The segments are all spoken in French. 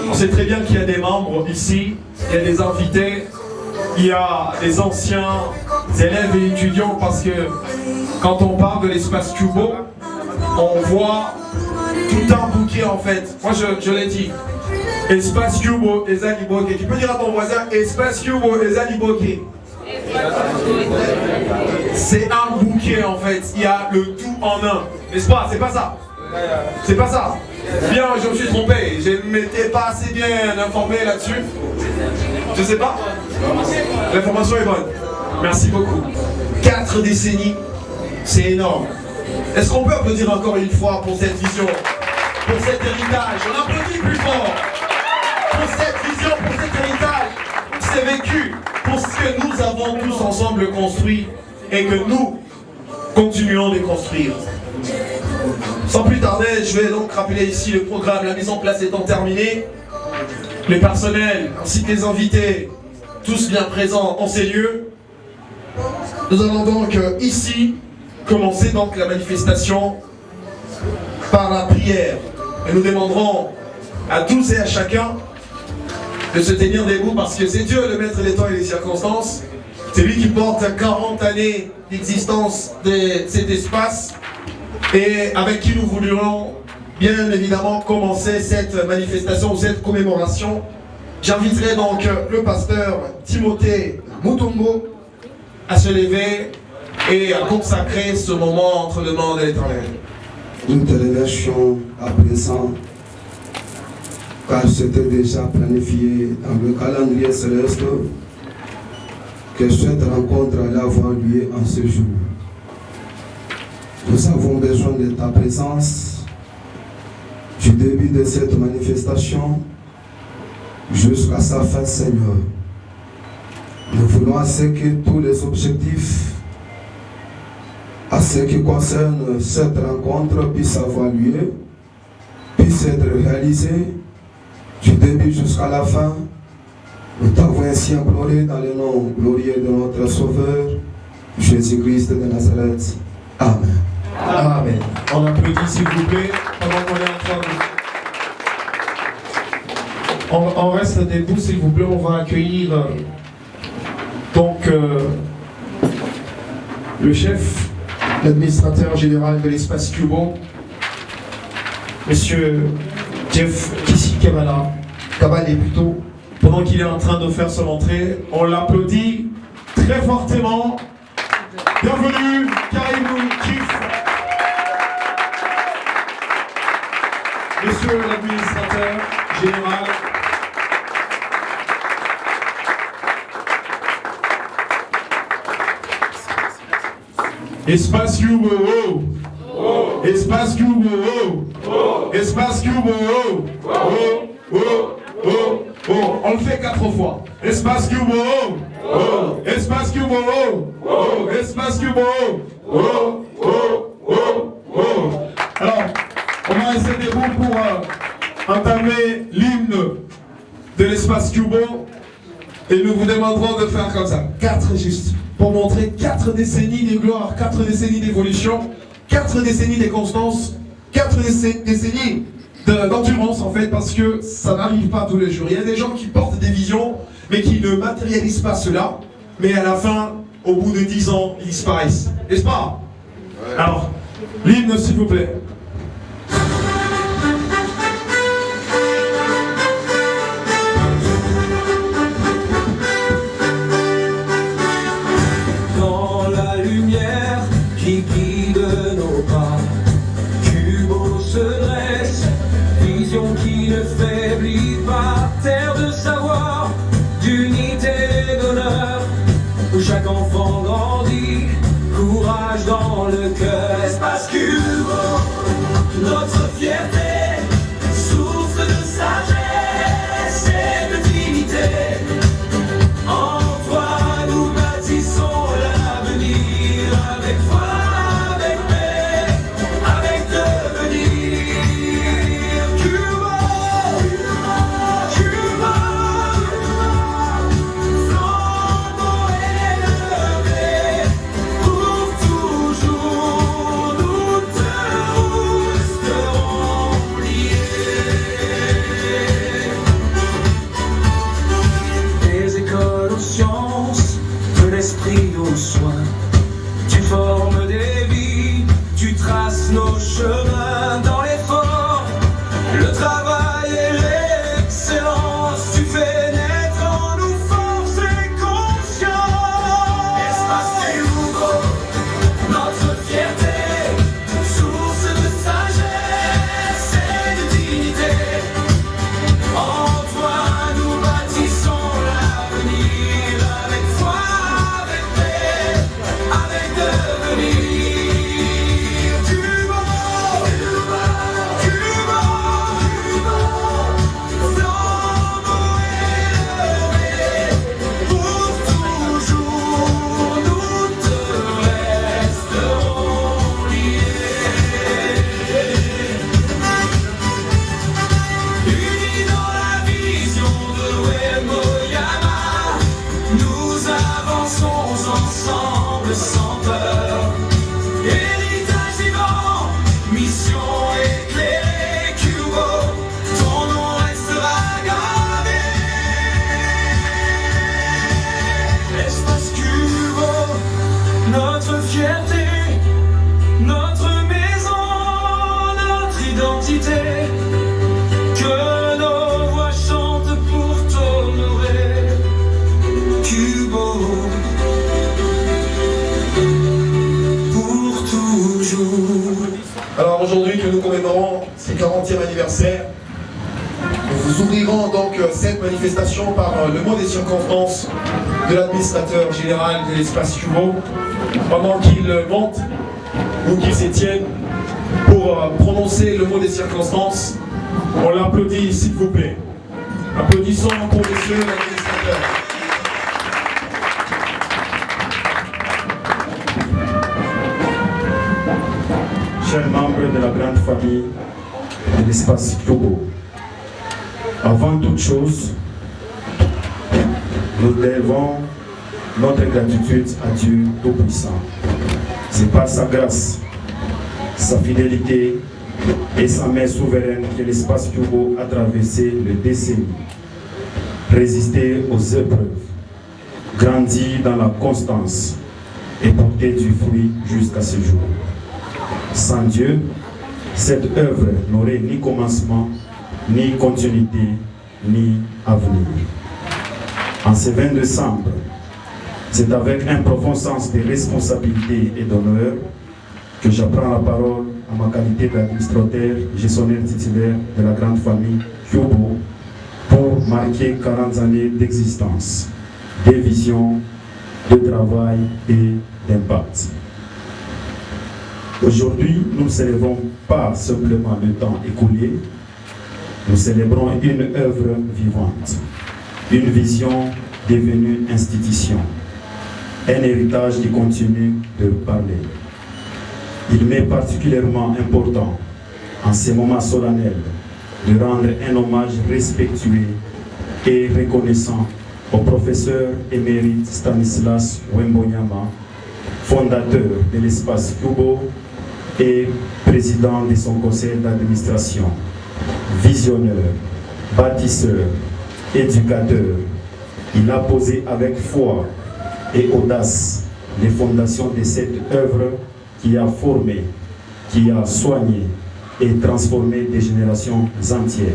On sait très bien qu'il y a des membres ici, il y a des invités, il y a des anciens élèves et étudiants, parce que quand on parle de l'espace Cubo, on voit tout un bouquet en fait. Moi je l'ai dit. Espace Cubo et Zaliboke. Tu peux dire à ton voisin, Espace Cubo et Zaliboke. C'est un bouquet en fait. Il y a le tout en un. N'est-ce pas? C'est pas ça. C'est pas ça. Bien, je me suis trompé. Je ne m'étais pas assez bien informé là-dessus. Je sais pas. L'information est bonne. Merci beaucoup. 4 décennies, c'est énorme. Est-ce qu'on peut applaudir encore une fois pour cette vision, pour cet héritage? On applaudit plus fort pour cette vision, pour cet héritage, pour ces vécus, pour ce que nous avons tous ensemble construit et que nous continuons de construire. Sans plus tarder, je vais donc rappeler ici le programme, la mise en place étant terminée. Le personnel ainsi que les invités, tous bien présents en ces lieux. Nous allons donc ici commencer donc la manifestation par la prière. Et nous demanderons à tous et à chacun de se tenir debout, parce que c'est Dieu le maître des temps et des circonstances. C'est lui qui porte 40 années d'existence de cet espace et avec qui nous voulions bien évidemment commencer cette manifestation ou cette commémoration. J'inviterai donc le pasteur Timothée Mutombo à se lever et à consacrer ce moment entre les mains de l'Éternel. Nous te remercions à présent, car c'était déjà planifié dans le calendrier céleste que cette rencontre allait avoir lieu en ce jour. Nous avons besoin de ta présence du début de cette manifestation jusqu'à sa fin, Seigneur. Nous voulons à ce que tous les objectifs à ce qui concerne cette rencontre puisse avoir lieu, puisse être réalisé du début jusqu'à la fin. Nous t'avons ainsi imploré dans le nom glorieux de notre Sauveur, Jésus-Christ de Nazareth. Amen. Amen. On applaudit s'il vous plaît pendant qu'on est en train de... On reste debout s'il vous plaît, on va accueillir le chef, l'administrateur général de l'espace Cubo, Monsieur Jeff Kissi Kabale plutôt, pendant qu'il est en train de faire son entrée. On l'applaudit très fortement. Bienvenue, Karimou Kif. Monsieur l'administrateur général. Espace Cubo, oh. Espace Cubo, oh. Espace Cubo, oh. Oh. Oh. Oh. On le fait 4 fois. Espace Cubo, oh. Espace Cubo, oh. Espace Cubo, oh. Oh. Alors, on va rester debout pour entamer l'hymne de l'espace Cubo et nous vous demanderons de faire comme ça. 4 juste. Pour montrer 4 décennies de gloire, 4 décennies d'évolution, 4 décennies de constance, 4 décennies d'endurance en fait, parce que ça n'arrive pas tous les jours. Il y a des gens qui portent des visions, mais qui ne matérialisent pas cela, mais à la fin, au bout de 10 ans, ils disparaissent. N'est-ce pas? Ouais. Alors, l'hymne s'il vous plaît. Qui guide nos pas, Cubo se dresse, vision qui ne faiblit pas, terre de savoir, d'unité et d'honneur, où chaque enfant grandit, courage dans le cœur. Espace Cubo. Nous ouvrirons donc cette manifestation par le mot des circonstances de l'administrateur général de l'espace Cubo. Pendant qu'il monte ou qu'il s'étienne pour prononcer le mot des circonstances, on l'applaudit s'il vous plaît. Applaudissons pour monsieur l'administrateur. Chers membres de la grande famille de l'espace Cubo, avant toute chose, nous devons notre gratitude à Dieu Tout-Puissant. C'est par sa grâce, sa fidélité et sa main souveraine que l'espace Cubo a traversé les décennies, résisté aux épreuves, grandi dans la constance et porté du fruit jusqu'à ce jour. Sans Dieu, cette œuvre n'aurait ni commencement, ni continuité, ni avenir. En ce 20 décembre, c'est avec un profond sens de responsabilité et d'honneur que j'apprends la parole en ma qualité d'administrateur gestionnaire titulaire de la grande famille Cubo pour marquer 40 années d'existence, de vision, de travail et d'impact. Aujourd'hui, nous ne célébrons pas simplement le temps écoulé, nous célébrons une œuvre vivante, une vision devenue institution, un héritage qui continue de parler. Il m'est particulièrement important, en ces moments solennels, de rendre un hommage respectueux et reconnaissant au professeur émérite Stanislas Wembonyama, fondateur de l'espace Cubo et président de son conseil d'administration, visionneur, bâtisseur, éducateur. Il a posé avec foi et audace les fondations de cette œuvre qui a formé, qui a soigné et transformé des générations entières.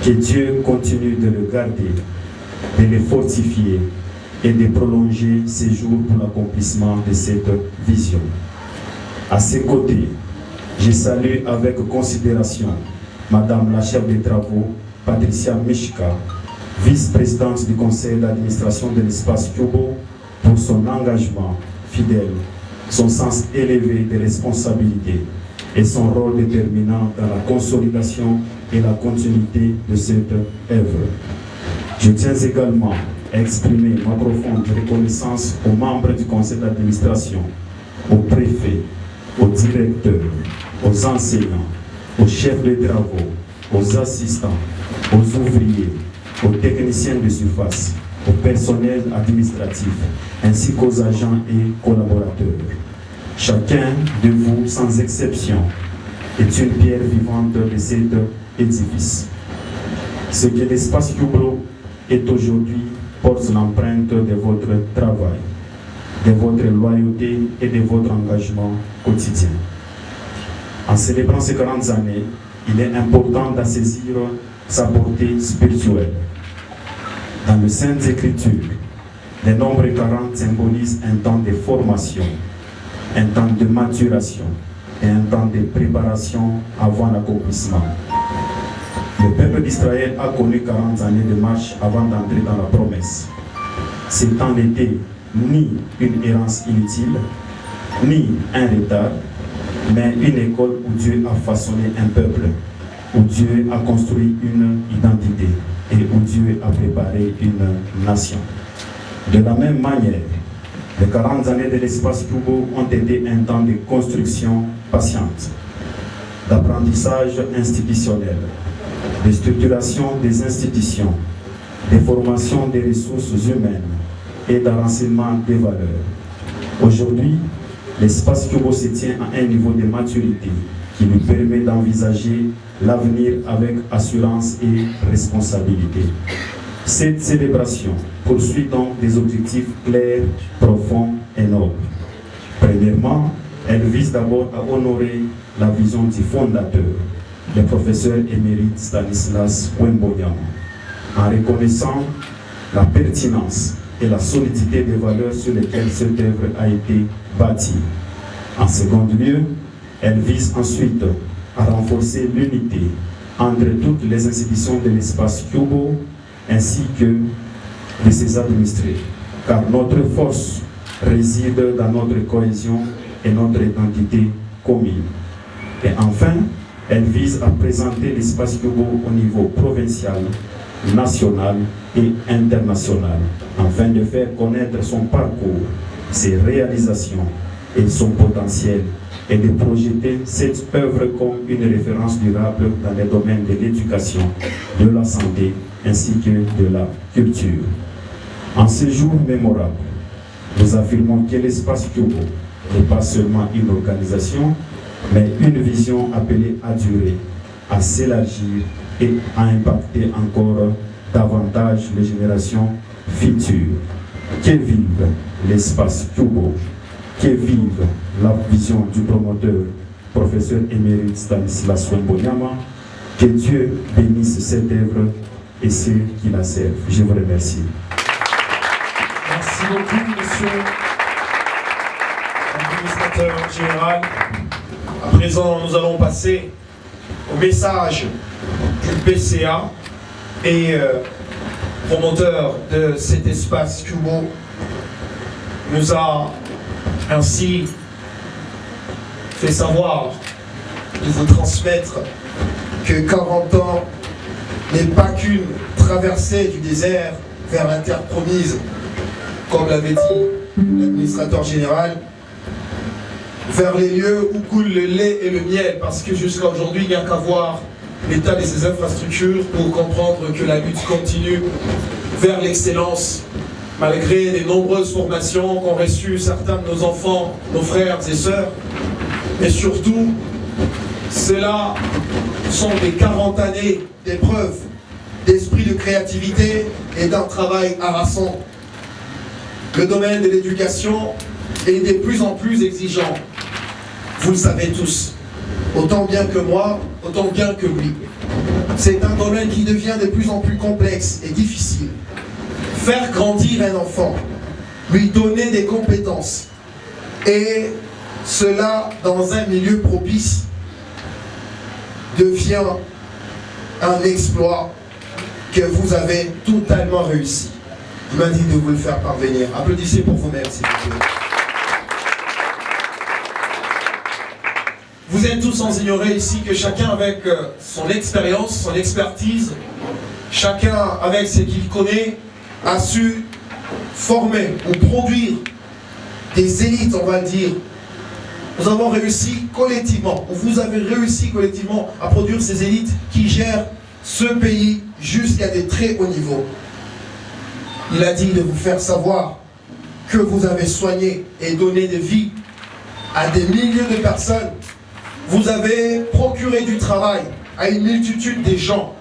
Que Dieu continue de le garder, de le fortifier et de prolonger ses jours pour l'accomplissement de cette vision. À ses côtés, je salue avec considération Madame la chef des travaux, Patricia Mishka, vice-présidente du conseil d'administration de l'espace Cubo, pour son engagement fidèle, son sens élevé de responsabilité et son rôle déterminant dans la consolidation et la continuité de cette œuvre. Je tiens également à exprimer ma profonde reconnaissance aux membres du conseil d'administration, aux préfets, aux directeurs, aux enseignants, aux chefs de travaux, aux assistants, aux ouvriers, aux techniciens de surface, au personnel administratif, ainsi qu'aux agents et collaborateurs. Chacun de vous, sans exception, est une pierre vivante de cet édifice. Ce que l'espace Cubo est aujourd'hui porte l'empreinte de votre travail, de votre loyauté et de votre engagement quotidien. En célébrant ces 40 années, il est important d'assaisir sa portée spirituelle. Dans le Saintes Écritures, le nombre 40 symbolise un temps de formation, un temps de maturation et un temps de préparation avant l'accomplissement. Le peuple d'Israël a connu 40 années de marche avant d'entrer dans la promesse. Ce temps n'était ni une errance inutile, ni un retard, mais une école où Dieu a façonné un peuple, où Dieu a construit une identité et où Dieu a préparé une nation. De la même manière, les 40 années de l'espace Cubo ont été un temps de construction patiente, d'apprentissage institutionnel, de structuration des institutions, de formation des ressources humaines et d'enracinement des valeurs. Aujourd'hui, l'espace Cubo se tient à un niveau de maturité qui lui permet d'envisager l'avenir avec assurance et responsabilité. Cette célébration poursuit donc des objectifs clairs, profonds et nobles. Premièrement, elle vise d'abord à honorer la vision du fondateur, le professeur émérite Stanislas Wembonyama, en reconnaissant la pertinence et la solidité des valeurs sur lesquelles cette œuvre a été bâtie. En second lieu, elle vise ensuite à renforcer l'unité, entre toutes les institutions de l'espace Cubo ainsi que de ses administrés, car notre force réside dans notre cohésion et notre identité commune. Et enfin, elle vise à présenter l'espace Cubo au niveau provincial, national et international, afin de faire connaître son parcours, ses réalisations et son potentiel, et de projeter cette œuvre comme une référence durable dans les domaines de l'éducation, de la santé ainsi que de la culture. En ce jour mémorable, nous affirmons que l'espace Cubo n'est pas seulement une organisation, mais une vision appelée à durer, à s'élargir et à impacter encore davantage les générations futures. Que vive l'espace Cubo, que vive la vision du promoteur, professeur émérite Stanislas Wembonyama. Que Dieu bénisse cette œuvre et ceux qui la servent. Je vous remercie. Merci beaucoup, monsieur l'administrateur général. À présent, nous allons passer au message du PCA et promoteur de cet espace Cubo nous a ainsi fait savoir de vous transmettre que 40 ans n'est pas qu'une traversée du désert vers la terre promise, comme l'avait dit l'administrateur général, vers les lieux où coule le lait et le miel, parce que jusqu'à aujourd'hui, il n'y a qu'à voir l'état de ces infrastructures pour comprendre que la lutte continue vers l'excellence, malgré les nombreuses formations qu'ont reçues certains de nos enfants, nos frères et sœurs. Et surtout, cela sont des 40 années d'épreuves, d'esprit de créativité et d'un travail harassant. Le domaine de l'éducation est de plus en plus exigeant. Vous le savez tous, autant bien que moi, autant bien que lui. C'est un domaine qui devient de plus en plus complexe et difficile. Faire grandir un enfant, lui donner des compétences, et cela dans un milieu propice, devient un exploit que vous avez totalement réussi. Il m'a dit de vous le faire parvenir. Applaudissez pour vous-même, s'il vous plaît. Vous êtes tous sans ignorer ici que chacun avec son expérience, son expertise, chacun avec ce qu'il connaît, a su former ou produire des élites, on va le dire. Nous avons réussi collectivement, ou vous avez réussi collectivement à produire ces élites qui gèrent ce pays jusqu'à des très hauts niveaux. Il a dit de vous faire savoir que vous avez soigné et donné de vie à des milliers de personnes. Vous avez procuré du travail à une multitude de gens.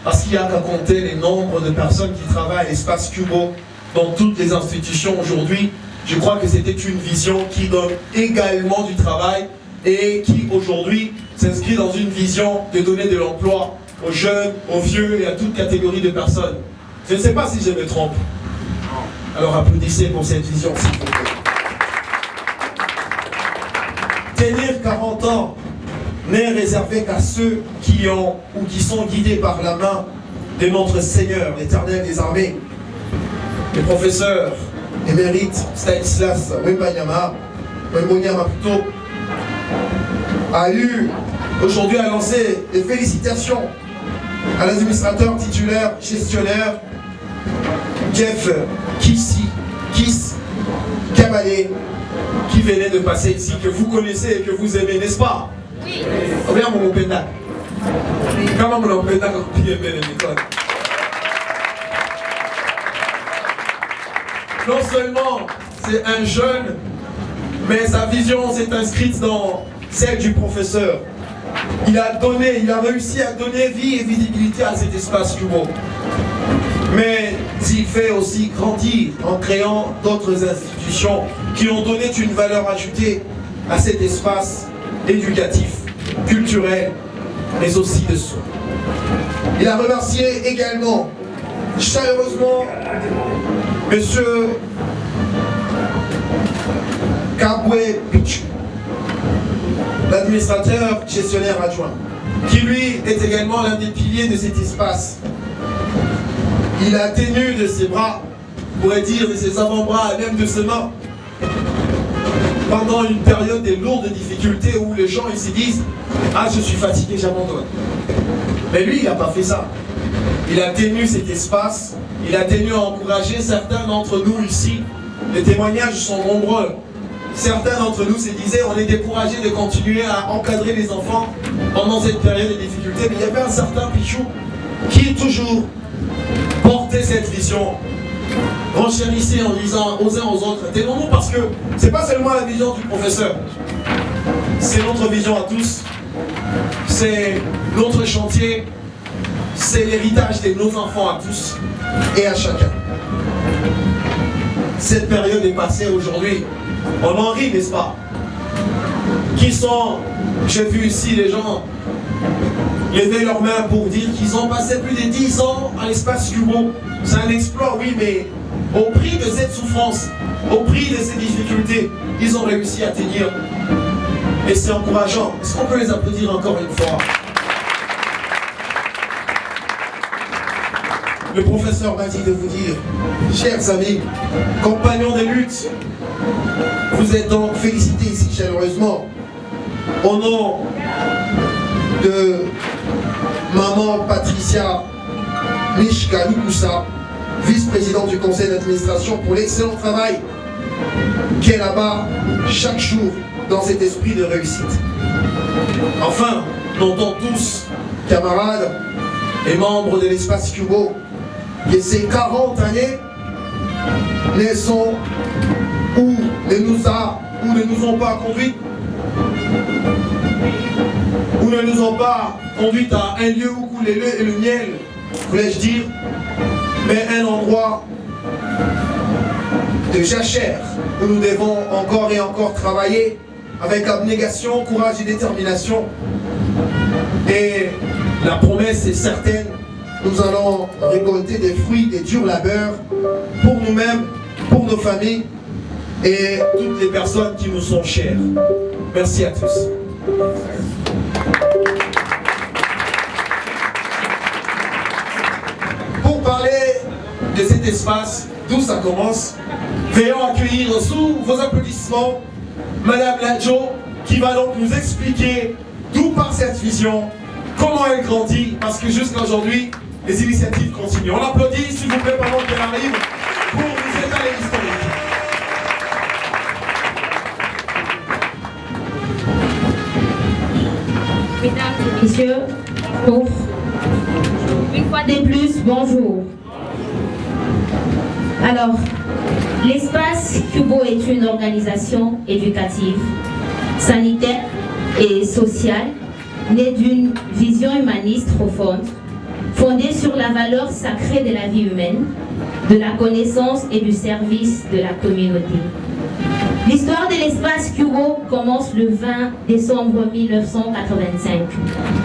Parce qu'il n'y a qu'à compter les nombres de personnes qui travaillent à l'espace Cubo dans toutes les institutions aujourd'hui. Je crois que c'était une vision qui donne également du travail et qui aujourd'hui s'inscrit dans une vision de donner de l'emploi aux jeunes, aux vieux et à toute catégorie de personnes. Je ne sais pas si je me trompe. Alors applaudissez pour cette vision, s'il vous plaît. Tenir 40 ans n'est réservé qu'à ceux qui ont ou qui sont guidés par la main de notre Seigneur, l'Éternel des armées. Le professeur émérite Stanislas Wembonyama plutôt, a eu aujourd'hui à lancer des félicitations à l'administrateur titulaire gestionnaire Jeff Kiss Kabalé, qui venait de passer ici, que vous connaissez et que vous aimez, n'est-ce pas? Oui. Regarde mon pédale. Comment mon pédale a copié les méthodes. Non seulement c'est un jeune, mais sa vision s'est inscrite dans celle du professeur. Il a réussi à donner vie et visibilité à cet espace Cubo. Mais il fait aussi grandir en créant d'autres institutions qui ont donné une valeur ajoutée à cet espace éducatif, culturel, mais aussi de soins. Il a remercié également chaleureusement Monsieur Kabwe Pichu, l'administrateur gestionnaire adjoint. qui lui est également l'un des piliers de cet espace. Il a tenu de ses bras, on pourrait dire de ses avant-bras, même de ses mains, pendant une période de lourdes difficultés où les gens ils se disent « Ah, je suis fatigué, j'abandonne ». Mais lui, il n'a pas fait ça. Il a tenu cet espace, il a tenu à encourager certains d'entre nous ici. Les témoignages sont nombreux. Certains d'entre nous se disaient on est découragés de continuer à encadrer les enfants pendant cette période de difficulté. Mais il y avait un certain Pichou qui toujours portait cette vision. Renchérissez en disant aux uns aux autres. Tenons-nous parce que c'est pas seulement la vision du professeur. C'est notre vision à tous. C'est notre chantier. C'est l'héritage de nos enfants à tous et à chacun. Cette période est passée aujourd'hui. On en rit, n'est-ce pas? Qui sont, j'ai vu ici les gens lever leurs mains pour dire qu'ils ont passé plus de 10 ans à l'espace Cubo. C'est un exploit, oui, mais au prix de cette souffrance, au prix de ces difficultés, ils ont réussi à tenir. Et c'est encourageant. Est-ce qu'on peut les applaudir encore une fois? Le professeur m'a dit de vous dire, chers amis, compagnons de lutte, vous êtes donc félicités ici chaleureusement au nom de maman Patricia Mishka Lukusa, vice-présidente du conseil d'administration, pour l'excellent travail qu'elle abat chaque jour dans cet esprit de réussite. Enfin, notons tous, camarades et membres de l'espace Cubo, que ces 40 années ne sont ou ne nous ont pas conduits ou ne nous ont pas conduits à un lieu où coule le lait et le miel, voulais-je dire, mais un endroit de jachère où nous devons encore et encore travailler avec abnégation, courage et détermination. Et la promesse est certaine. Nous allons récolter des fruits des durs labeurs pour nous-mêmes, pour nos familles et toutes les personnes qui nous sont chères. Merci à tous. Pour parler de cet espace, d'où ça commence, veuillons accueillir sous vos applaudissements Madame Ladjo qui va donc nous expliquer d'où part cette vision, comment elle grandit, parce que jusqu'à aujourd'hui, les initiatives continuent. On applaudit, s'il vous plaît, pendant qu'elle arrive, pour nous étaler l'historique. Mesdames et messieurs, une fois de plus, bonjour. Alors, l'espace Cubo est une organisation éducative, sanitaire et sociale, née d'une vision humaniste profonde, fondée sur la valeur sacrée de la vie humaine, de la connaissance et du service de la communauté. L'histoire de l'espace Cubo commence le 20 décembre 1985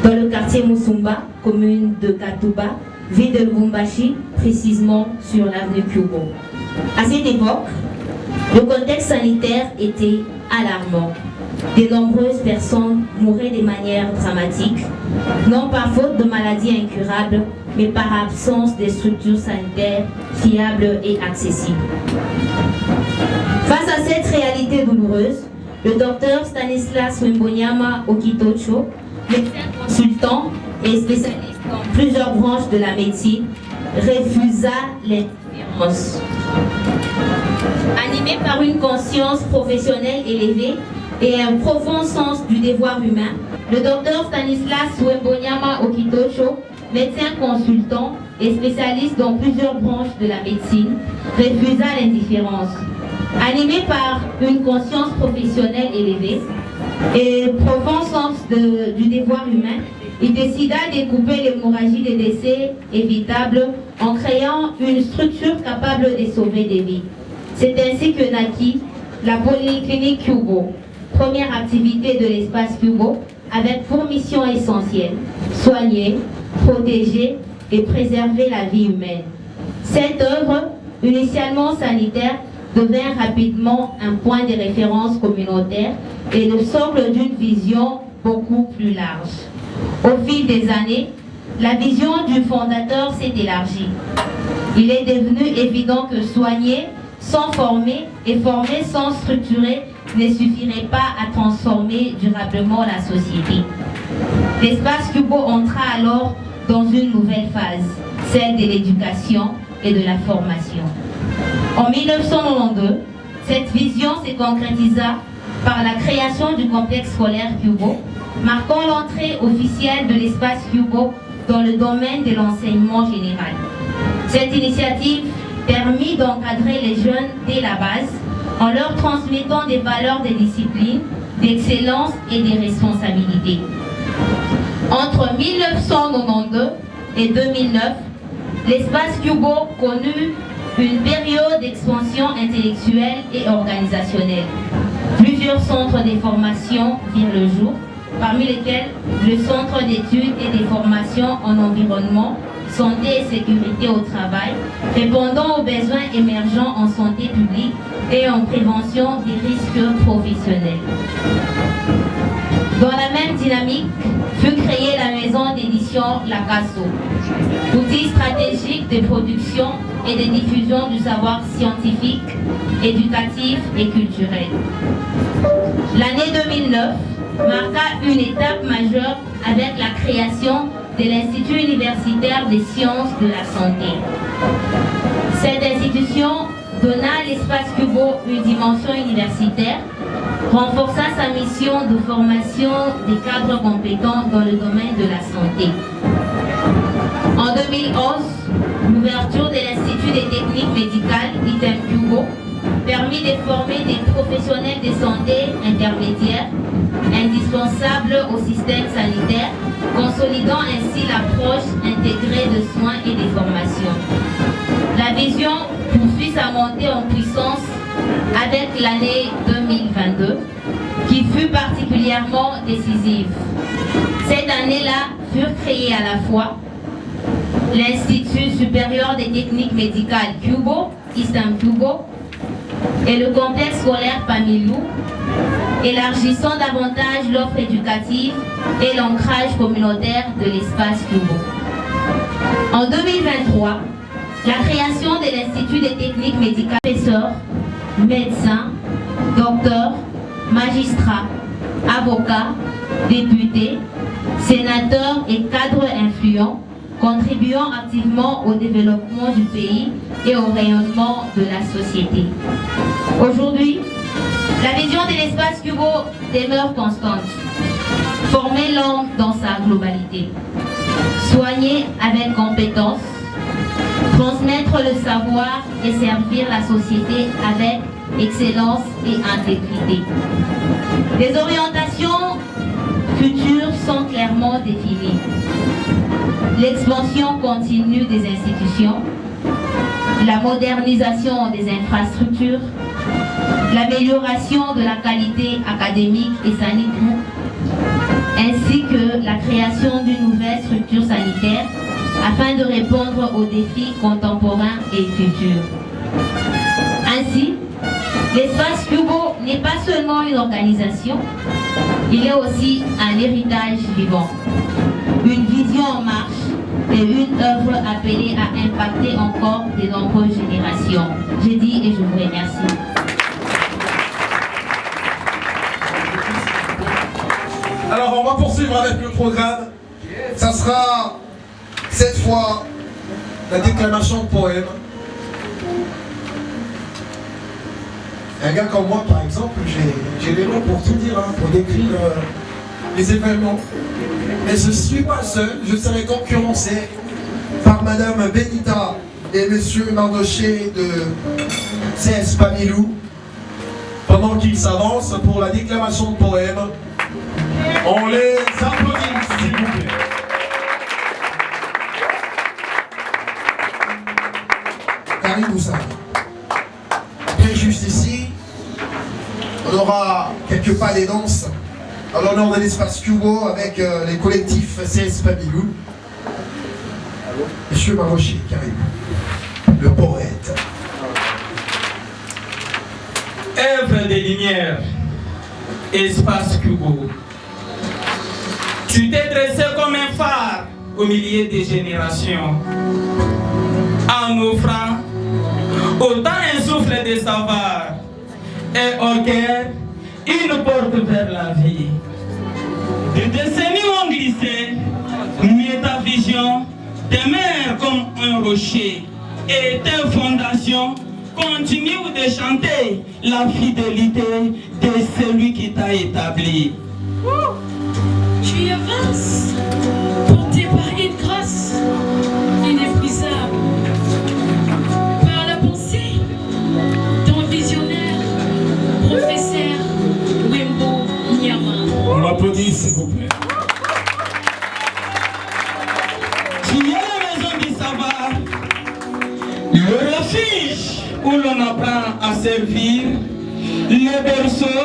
dans le quartier Musumba, commune de Katuba, ville de Lubumbashi, précisément sur l'avenue Cubo. À cette époque, le contexte sanitaire était alarmant. De nombreuses personnes mouraient de manière dramatique, non par faute de maladies incurables, mais par absence de structures sanitaires fiables et accessibles. Face à cette réalité douloureuse, le docteur Stanislas Wembonyama Okitocho, médecin consultant et spécialiste dans plusieurs branches de la médecine, refusa l'indifférence. Animé par une conscience professionnelle élevée et un profond sens du devoir humain, le docteur Stanislas Wembonyama Okitocho, médecin consultant et spécialiste dans plusieurs branches de la médecine, refusa l'indifférence. Animé par une conscience professionnelle élevée et profond sens du devoir humain, il décida de couper l'hémorragie des décès évitables en créant une structure capable de sauver des vies. C'est ainsi que naquit la Polyclinique Cubo, première activité de l'espace Cubo, avec pour mission essentielle, soigner, protéger et préserver la vie humaine. Cette œuvre, initialement sanitaire, devint rapidement un point de référence communautaire et le socle d'une vision beaucoup plus large. Au fil des années, la vision du fondateur s'est élargie. Il est devenu évident que soigner sans former et former sans structurer ne suffirait pas à transformer durablement la société. L'espace Cubo entra alors dans une nouvelle phase, celle de l'éducation et de la formation. En 1992, cette vision se concrétisa par la création du complexe scolaire Cubo, marquant l'entrée officielle de l'espace Cubo dans le domaine de l'enseignement général. Cette initiative permit d'encadrer les jeunes dès la base en leur transmettant des valeurs de discipline, d'excellence et de responsabilité. Entre 1992 et 2009, l'espace Cubo connut une période d'expansion intellectuelle et organisationnelle. Plusieurs centres de formation virent le jour, parmi lesquels le Centre d'études et de formation en environnement, santé et sécurité au travail, répondant aux besoins émergents en santé publique et en prévention des risques professionnels. Dans la même dynamique, fut créée la maison d'édition Lacasso, outil stratégique de production et de diffusion du savoir scientifique, éducatif et culturel. L'année 2009 marqua une étape majeure avec la création de l'Institut universitaire des sciences de la santé. Cette institution donna à l'espace Cubo une dimension universitaire, renforça sa mission de formation des cadres compétents dans le domaine de la santé. En 2011, l'ouverture de l'Institut des techniques médicales, ITEM Cubo, permit de former des professionnels de santé intermédiaires, indispensables au système sanitaire, consolidant ainsi l'approche intégrée de soins et de formation. La vision poursuit sa montée en puissance avec l'année 2022, qui fut particulièrement décisive. Cette année-là furent créées à la fois l'Institut supérieur des techniques médicales Cubo, ISTAM Cubo, et le complexe scolaire Pamilou, élargissant davantage l'offre éducative et l'ancrage communautaire de l'espace Cubo. En 2023, la création de l'Institut des techniques médicales, professeurs, médecins, docteurs, magistrats, avocats, députés, sénateurs et cadres influents, contribuant activement au développement du pays et au rayonnement de la société. Aujourd'hui, la vision de l'espace Cubo demeure constante. Former l'homme dans sa globalité. Soigner avec compétence. Transmettre le savoir et servir la société avec excellence et intégrité. Les orientations futures sont clairement définies. L'expansion continue des institutions, la modernisation des infrastructures, l'amélioration de la qualité académique et sanitaire, ainsi que la création d'une nouvelle structure sanitaire afin de répondre aux défis contemporains et futurs. Ainsi, l'espace Cubo n'est pas seulement une organisation, il est aussi un héritage vivant, une vision en marche et une œuvre appelée à impacter encore de nombreuses générations. Je dis et je vous remercie. Alors on va poursuivre avec le programme. Ça sera cette fois la déclamation de poèmes. Un gars comme moi par exemple, j'ai les mots pour tout dire, pour décrire les événements. Mais je ne suis pas seul, je serai concurrencé par Madame Benita et Monsieur Mardoché de CS Pamilou. Pendant qu'ils s'avancent pour la déclamation de poèmes, on les applaudit s'il vous plaît. Caribou ça. Et juste ici, on aura quelques pas des danses à l'honneur de l'espace Cubo avec les collectifs CS Pamilou. Monsieur Mardoché, Caribou, le poète. Œuvre des Lumières, espace Cubo. Tu t'es dressé comme un phare au milieu des générations, en offrant autant un souffle de savoir et au cœur une porte vers la vie. Des décennies ont glissé, mais ta vision demeure comme un rocher et tes fondations continuent de chanter la fidélité de celui qui t'a établi. Tu avances, porté par une grâce inépuisable, par la pensée d'un visionnaire, professeur Wembo Nyama. On l'applaudit s'il vous plaît. Tu es la maison du savoir, le refuge où l'on apprend à servir, le berceau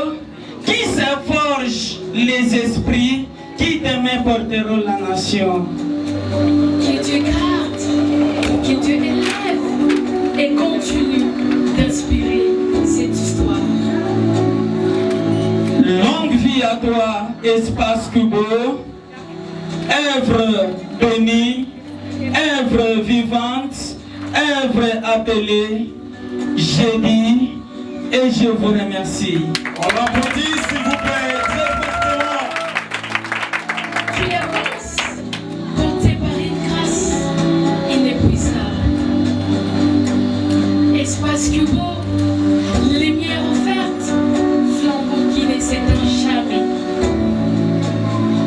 qui se forge les esprits qui demain porteront la nation. Que Dieu garde, que Dieu élève et continue d'inspirer cette histoire. Longue vie à toi, Espace Cubo, œuvre bénie, œuvre vivante, œuvre appelée, j'ai dit et je vous remercie. On l'applaudit s'il vous plaît, très fortement. Tu avances, porté par une grâce inépuisable. Espace Cubo, lumière offerte, flambeau qui ne s'éteint jamais.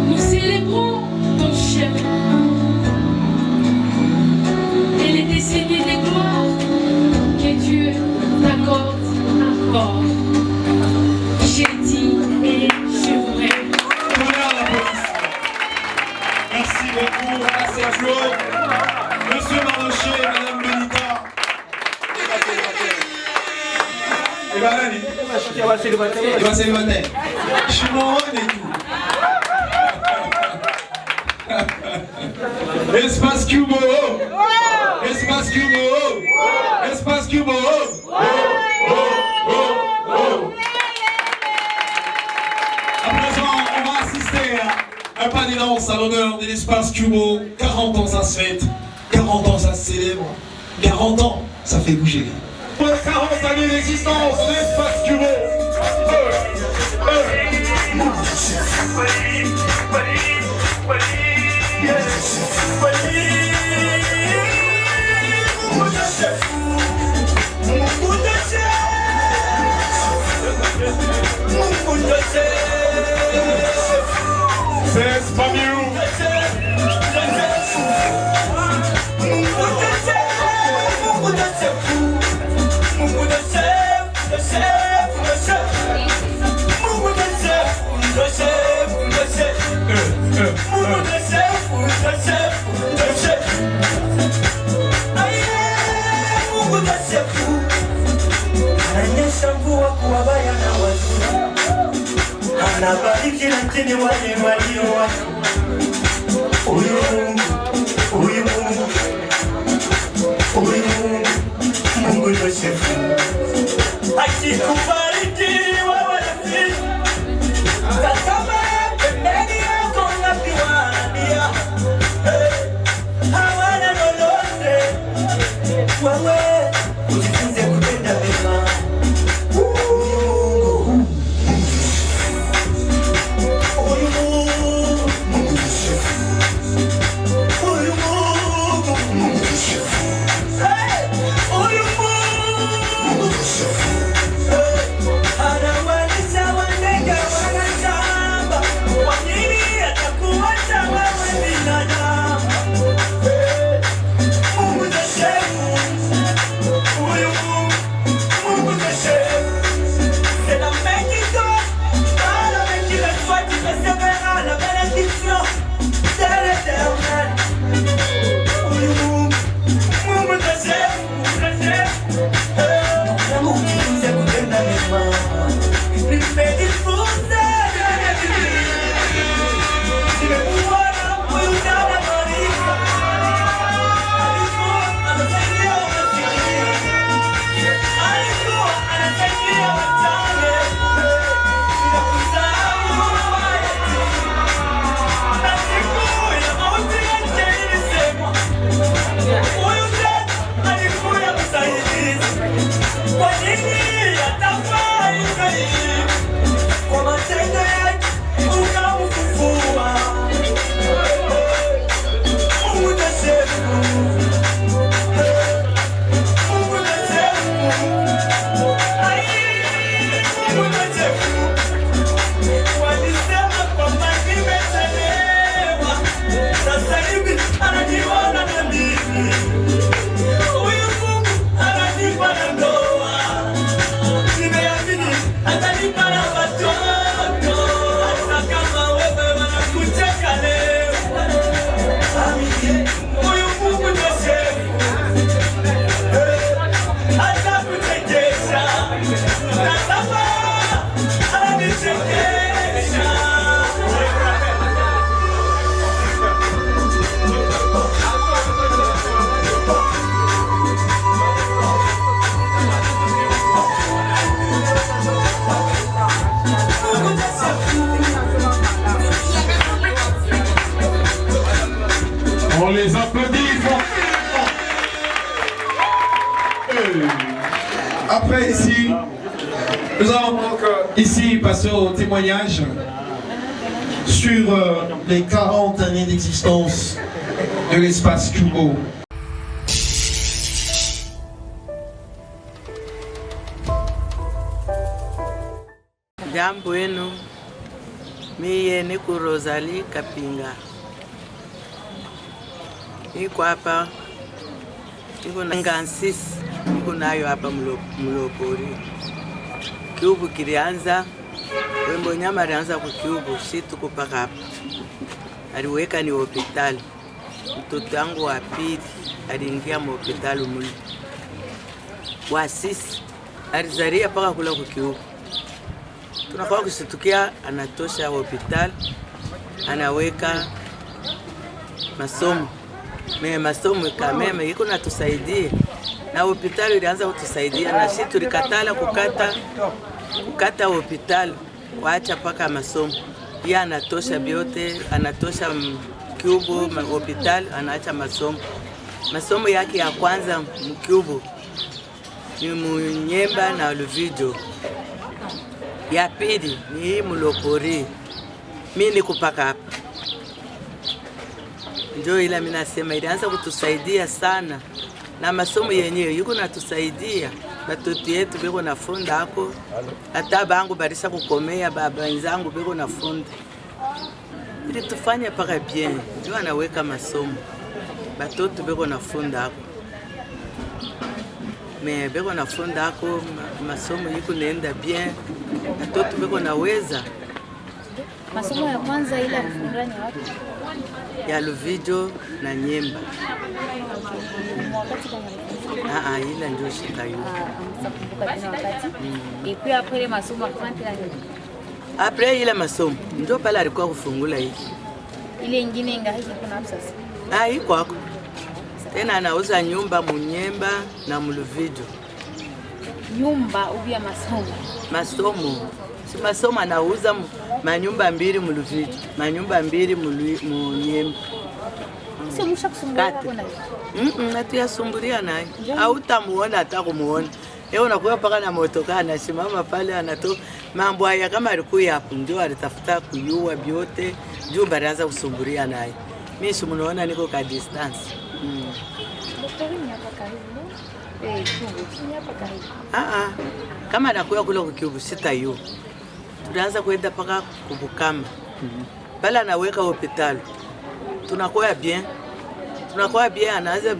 Nous célébrons ton chemin et les décennies de gloire que Dieu t'accorde encore. J'ai dit et je vous remercie. Merci beaucoup, merci Claude. Monsieur Marochet, Madame Benita. Il va célibataire. Je suis marrant et tout. Espace Cubo. Espace Cubo. Espace Cubo. À présent, on va assister à un pas de danse à l'honneur de l'Espace Cubo. 40 ans, ça se fête. 40 ans, ça se célèbre. 40 ans, ça fait bouger. 40 années d'existence, l'Espace Cubo. C'est pas mieux. Anabariki lakini wale walio huyu Mungu ndo shefu akikubariki wewe rafiki tazama pembeni yako ngapi wanalia hawana lolote wewe ujifunze kutenda mema. Mungu Après ici, nous allons donc ici passer au témoignage sur les 40 années d'existence de l'espace Cubo. Jambo yenu, mie niko Rosalie Kapinga. Niko hapa, niko na ngansisi, niko nayo hapa Mlopori. Kiubu kilianza, Wembonyama alianza kwa Kiubu, si tuko paka hapa. Aliweka ni hospitali. Mtoto wangu wa pili aliingia hospitali muli. Wa sisi alizalia paka kula kwa Kiubu. Tunakuwa kusitukia anatosha hospitali, anaweka masomo. Masomo kameme iko natusaidia. Na hospitali ilianza kutusaidia na sisi tulikatala kukata hospitali, waacha paka masomo. Yeye anatosha biote, anatosha Cubo hospitali, anaacha masomo. Masomo yake ya kwanza Cubo ni Munyemba na Luvijo. Ya pili ni Mlopori. Mimi niko paka hapa. Ndio ila mimi nasema ilianza kutusaidia sana. Na masomo yenyewe yuko natusaidia. Batoto yetu beko nafunda hako. Hata bangu barisa kukomea baba wenzangu beko nafunda. Ili tufanye paka bien. Ndio anaweka masomo. Batoto beko nafunda hako. Beko nafunda hako masomo yuko naenda bien. Batoto beko naweza. Masomo ya kwanza ile alifundira ni wapi? Ya Luvijo na Nyemba. Ila ndio shika hiyo. Mtakumbuka tena wakati. Et puis après masomo afante nani? Après ile masomo ndio pale alikuwa kufungula hii. Ile nyingine ingahiki kuna hapo sasa. Iko hapo. Tena anauza nyumba Munyemba na Mluvijo. Nyumba ubia masomo. Masomo. Si masomo anauza manyumba mbili Mluvijo, manyumba mbili Munyemba. Sio msha kusumbulia hapo na hiyo. Natuyasumbulia naye. Hautamuona hata kumuona. Yeye unakuwa paka na motoka anasimama pale anatoka mambo haya kama alikuwa hapo ndio alitafuta kuyua biote juu baraanza kusumbulia naye. Mimi si mnaona niko ka distance. Daktari ni hapa karibu. Cubo ni hapa karibu. Kama anakuwa kule kwa Cubo sitayo. Tunaanza kwenda paka Kubukama. Pale anaweka hospitali. Tunakuwa bien.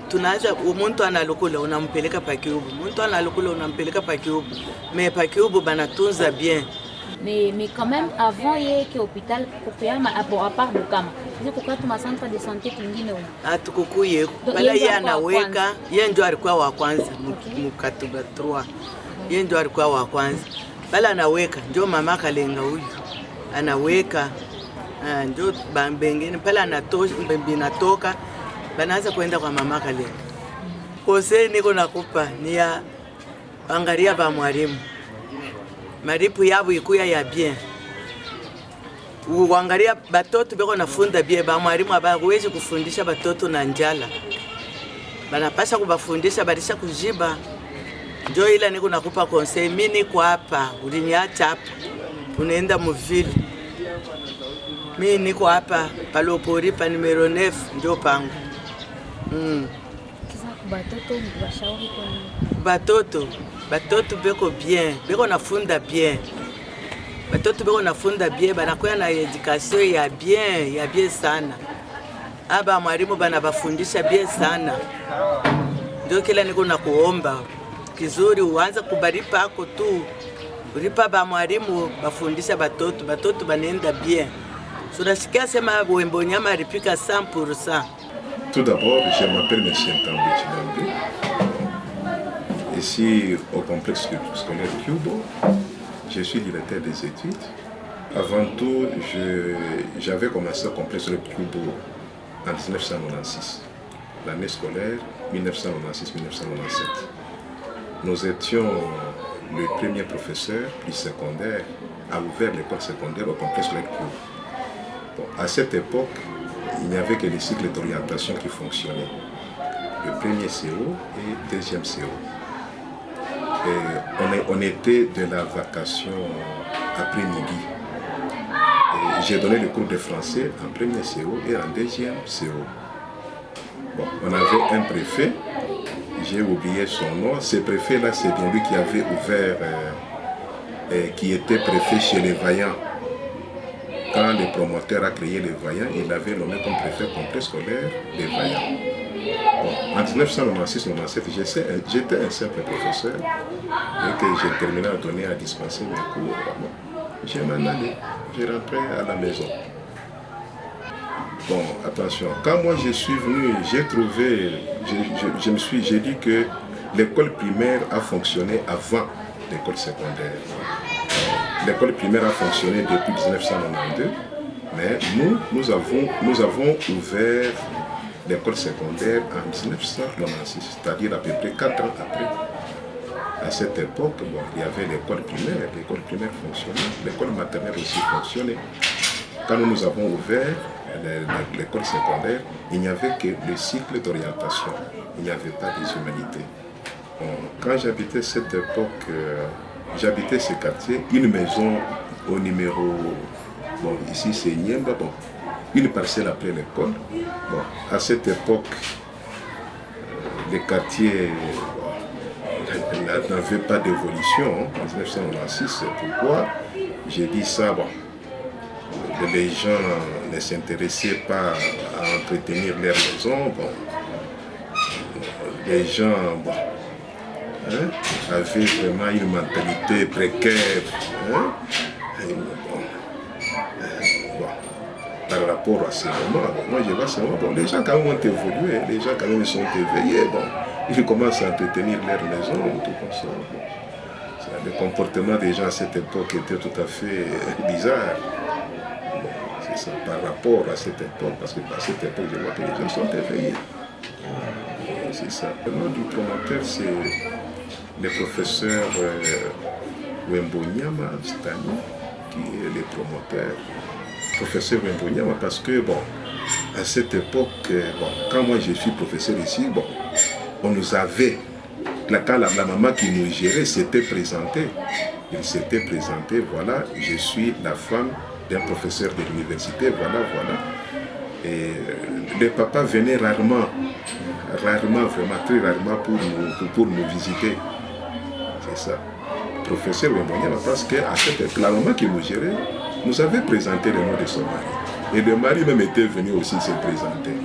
Tunaanza mtu analukula unampeleka pa Cubo. Mtu analukula unampeleka pa Cubo. Mais pa Cubo banatunza bien. Mais quand même avant yeye ke hospital Kupema à part Bukama. Hizo kwa tu centre de santé kingine huko. Tukukuye. Pale yeye anaweka, yeye ndio alikuwa wa kwanza mkatuba 3. Yeye ndio alikuwa wa kwanza. Pale anaweka ndio mama Kalenga huyu. Anaweka ndio bambengine pale anatosha binatoka banaanza kwenda kwa mama Kalenga. Kose niko nakupa ni ya angalia ba mwalimu. Maripu yabo ikuya ya bien. Uangalia batoto beko nafunda bien ba mwalimu abakuwezi kufundisha batoto na njala. Banapasha kubafundisha badisha kujiba. Ndio ila niko nakupa conseil mimi niko hapa uliniacha hapa. Unaenda mvili. Mimi niko hapa Palopori pa numero 9 ndio pangu. Kisa batoto mbashauri kwa Batoto beko bien, beko nafunda bien. Batoto beko nafunda bien, banakuwa na education ya bien sana. Aba mwalimu banabafundisha bien sana. Ndio kila niko nakuomba kizuri uanze kubaripa hako tu. Ulipa ba mwalimu bafundisha batoto banenda bien. Tunasikia sema Wembonyama alipika 100%. Tout d'abord, je m'appelle M. Ntambi Chilambi. Ici au complexe scolaire Cubo, je suis directeur des études. Avant tout, j'avais commencé au complexe scolaire Cubo en 1996, l'année scolaire 1996-1997. Nous étions le premier professeur du secondaire à ouvrir l'école secondaire au complexe scolaire Cubo. Bon, à cette époque, il n'y avait que les cycles d'orientation qui fonctionnaient. Le premier CO et le deuxième CO. on était de la vacation après-midi. J'ai donné le cours de français en premier CO et en deuxième CO. Bon, on avait un préfet, j'ai oublié son nom. Ce préfet-là, c'est bien lui qui avait ouvert, qui était préfet chez les Vaillants. Quand le promoteur a créé les Vaillants, il avait nommé comme préfet complet scolaire les Vaillants. Bon, en 1996-97, j'étais un simple professeur. Dès que j'ai terminé à donner, à dispenser mes cours, j'ai m'en allé, j'ai rentré à la maison. Bon, attention, quand moi je suis venu, j'ai trouvé, j'ai dit que l'école primaire a fonctionné avant l'école secondaire. L'école primaire a fonctionné depuis 1992, mais nous avons ouvert l'école secondaire en 1996, c'est-à-dire à peu près 4 ans après. À cette époque, bon, il y avait l'école primaire fonctionnait, l'école maternelle aussi fonctionnait. Quand nous avons ouvert l'école secondaire, il n'y avait que le cycle d'orientation, il n'y avait pas des humanités. Bon, quand j'habitais cette époque, j'habitais ce quartier, une maison au numéro, bon, ici c'est Niemba, bon, une parcelle après l'école. Bon, à cette époque, les quartiers n'avaient pas d'évolution en 1996. Pourquoi j'ai dit ça? Bon, les gens ne s'intéressaient pas à entretenir leur maison. Bon, les gens avaient vraiment une mentalité précaire. Par rapport à ce moment, moi je vois ce moment, bon, les gens quand même ont évolué, les gens quand même sont éveillés, bon, ils commencent à entretenir leur maison, tout comme ça. Bon. Le comportement des gens à cette époque était tout à fait bizarre. Bon, c'est ça, par rapport à cette époque, parce qu'à cette époque, je vois que les gens sont éveillés. C'est ça. Le nom du promoteur, c'est le professeur Wembonyama Stani, qui est le promoteur. Professeur Wembonyama, parce que, bon, à cette époque, bon, quand moi je suis professeur ici, bon, on nous avait, quand la maman qui nous gérait s'était présentée, il s'était présenté, voilà, je suis la femme d'un professeur de l'université, voilà. Et le papa venait rarement, vraiment très rarement pour nous visiter. C'est ça. Professeur Wembonyama, parce qu'à cette époque, la maman qui nous gérait nous avait présenté le nom de son mari. Et le mari même était venu aussi se présenter.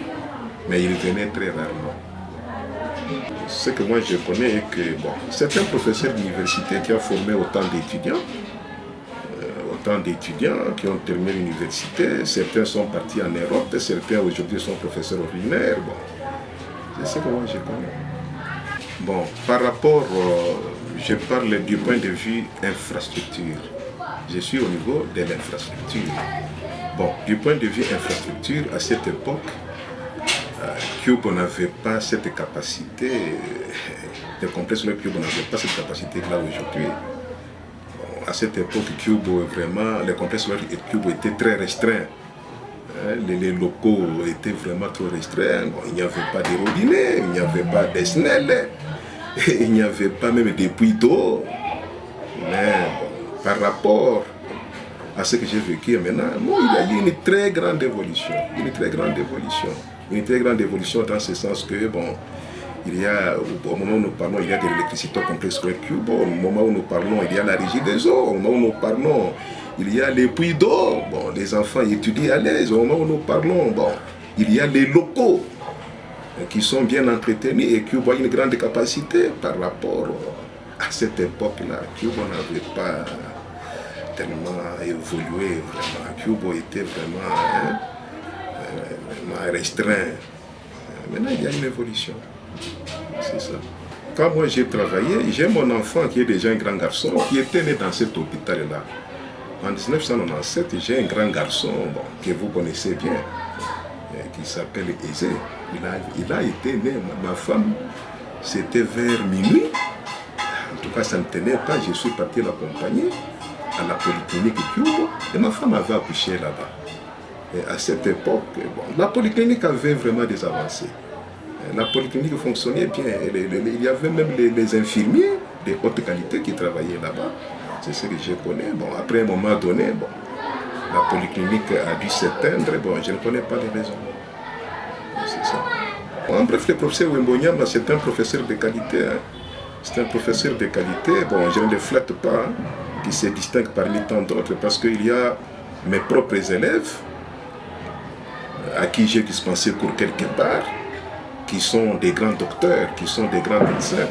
Mais il venait très rarement. Ce que moi je connais est que, bon, c'est un professeur d'université qui a formé autant d'étudiants qui ont terminé l'université. Certains sont partis en Europe, certains aujourd'hui sont professeurs ordinaires. Bon, c'est ce que moi je connais. Bon, par rapport, je parle du point de vue infrastructure. Je suis au niveau de l'infrastructure. Bon, du point de vue infrastructure, à cette époque, Cuba n'avait pas cette capacité, le complexe de Cuba n'avait pas cette capacité-là aujourd'hui. Bon, à cette époque, Cuba, vraiment, le complexe de Cuba était très restreint. Les locaux étaient vraiment trop restreints. Bon, il n'y avait pas de robinets, il n'y avait pas de SNEL, il n'y avait pas même des puits d'eau. Mais bon, par rapport à ce que j'ai vécu maintenant, bon, il y a eu une très grande évolution. Une très grande évolution dans ce sens que, bon, il y a, au moment où nous parlons, il y a de l'électricité au complexe de Cuba. Au moment où nous parlons, il y a la régie des eaux. Au moment où nous parlons, il y a les puits d'eau. Bon, les enfants étudient à l'aise. Au moment où nous parlons, bon, il y a les locaux qui sont bien entretenus et Cuba a une grande capacité par rapport à cette époque-là. Cuba n'avait pas tellement évolué, vraiment. Cuba était vraiment, vraiment restreint. Maintenant, il y a une évolution. C'est ça. Quand moi j'ai travaillé, j'ai mon enfant qui est déjà un grand garçon, qui était né dans cet hôpital-là. En 1997, j'ai un grand garçon, bon, que vous connaissez bien, qui s'appelle Aizé. Il a été né, ma femme, c'était vers minuit. En tout cas, ça ne tenait pas, je suis parti l'accompagner à la polyclinique Cuba et ma femme avait accouché là-bas. Et à cette époque, bon, la polyclinique avait vraiment des avancées. La polyclinique fonctionnait bien. Il y avait même les infirmiers de haute qualité qui travaillaient là-bas. C'est ce que je connais. Bon, après un moment donné, bon, la polyclinique a dû s'éteindre. Bon, je ne connais pas les raisons. C'est ça. En bref, le professeur Wembonyama, c'est un professeur de qualité. Hein. C'est un professeur de qualité. Bon, je ne le flatte pas, hein, qui se distingue parmi tant d'autres, parce qu'il y a mes propres élèves à qui j'ai dispensé cours quelque part, qui sont des grands docteurs, qui sont des grands médecins.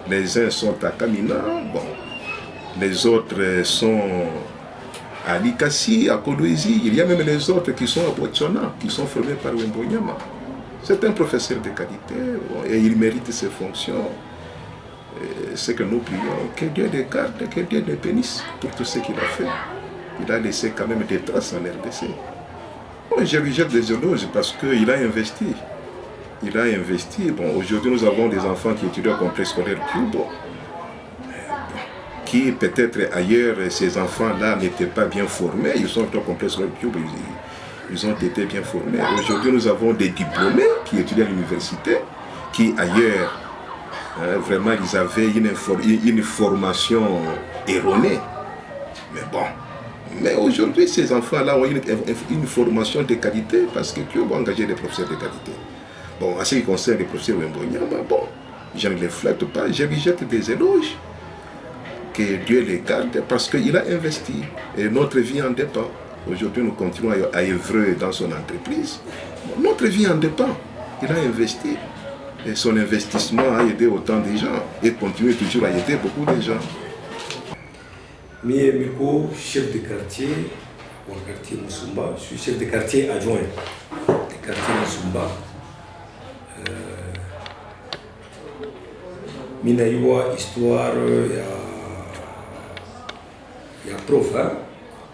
Les uns sont à Kamina, bon, les autres sont à Likasi, à Kodouézi. Il y a même les autres qui sont à Botswana, qui sont formés par Wembonyama. C'est un professeur de qualité, bon, et il mérite ses fonctions. C'est que nous prions, que Dieu le garde, que Dieu le bénisse pour tout ce qu'il a fait. Il a laissé quand même des traces en RDC. Bon, je lui jette des éloges parce qu'il a investi. Il a investi. Bon, aujourd'hui, nous avons des enfants qui étudient au complexe scolaire Cubo, qui peut-être ailleurs, ces enfants-là n'étaient pas bien formés. Ils sont au complexe scolaire Cubo, ils ont été bien formés. Aujourd'hui, nous avons des diplômés qui étudient à l'université, qui ailleurs, vraiment, ils avaient une formation erronée. Mais bon. Mais aujourd'hui, ces enfants-là ont une formation de qualité parce que Cuba a engagé des professeurs de qualité. Bon, en ce qui concerne les professeurs Wembonyama, bon, je ne les flatte pas, je lui jette des éloges. Que Dieu les garde parce qu'il a investi et notre vie en dépend. Aujourd'hui, nous continuons à œuvrer dans son entreprise. Bon, notre vie en dépend. Il a investi. Et son investissement a aidé autant de gens et continue toujours à aider beaucoup de gens. Mie Miko, chef de quartier, au quartier Musumba, je suis chef de quartier adjoint du quartier Musumba. Minaiwa, histoire, il y a prof, hein?